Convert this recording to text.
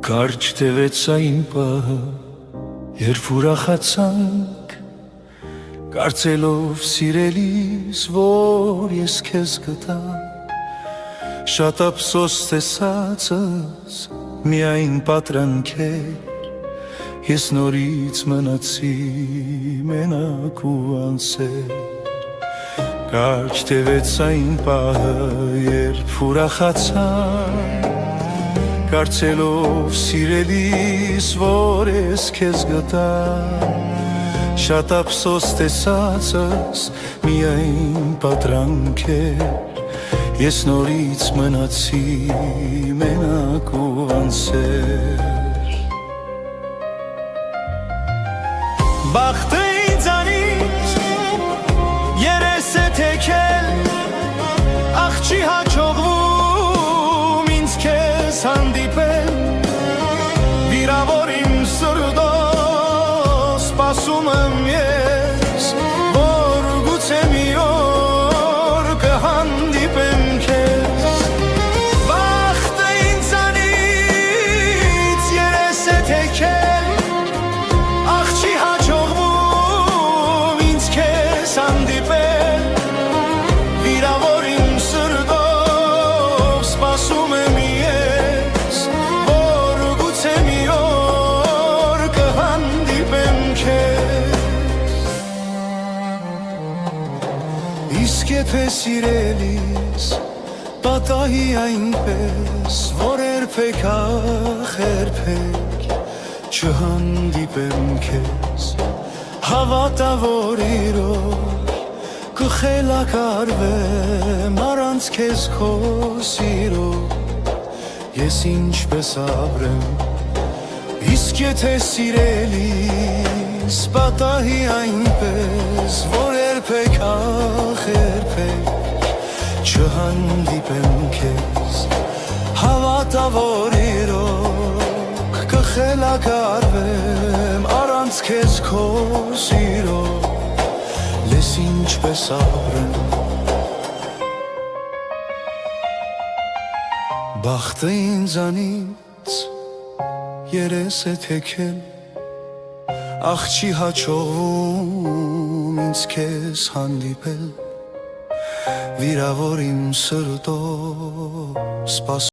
Կարճ տևեց այն պահը, երբ ուրախացանք, կարծելով սիրելիս, որ ես քեզ գտա, շատ ափսոս տեսածս միայն պատրանքեր, ես նորից մնացի մենակ ու անսեր։ Կարճ տևեց այն պահը, երբ ուրախացանք, կարծելով սիրելիս, որ ես քեզ գտա, շատ ափսոս տեսածս միայն պատրանքեր, ես նորից մնացի մենակ ու անսեր։ Բախտը ինձանից երես է թեքել, ախ չի հաջողվում ինձ քեզ հանդիպել, վիրավոր իմ սրտո սպասում եմ ես, որ գուցե մի օր կհանդիպեմ քեզ։ Բախտը ինձանից երես է թեքել, ախ չի հաջողվում ինձ քեզ հանդիպել, վիրավոր իմ սրտով սպասում եմ ես, որ գուցե մի օր կհանդիպեմ քեզ։ Իսկ եթե սիրելիս պատահի այնպես, որ երբեք ախ երբեք չհանդիպեմ քեզ, հավատա որ իրոք կխելակարվեմ առանց քեզ քո սիրո, ես ինչպես ապրեմ։ Իսկ եթե սիրելիս պատահի այնպես, որ երբեք ախ երբեք չհանդիպեմ քեզ, հավատա որ իրոք կխելակարվեմ առանց քեզ քո սիրո, ես ինչպես ապրեմ։ Բախտը ինձանից երես է թեքել, ախ չի հաջողվում ինձ քեզ հանդիպել, վիրավոր իմ սրտով սպասում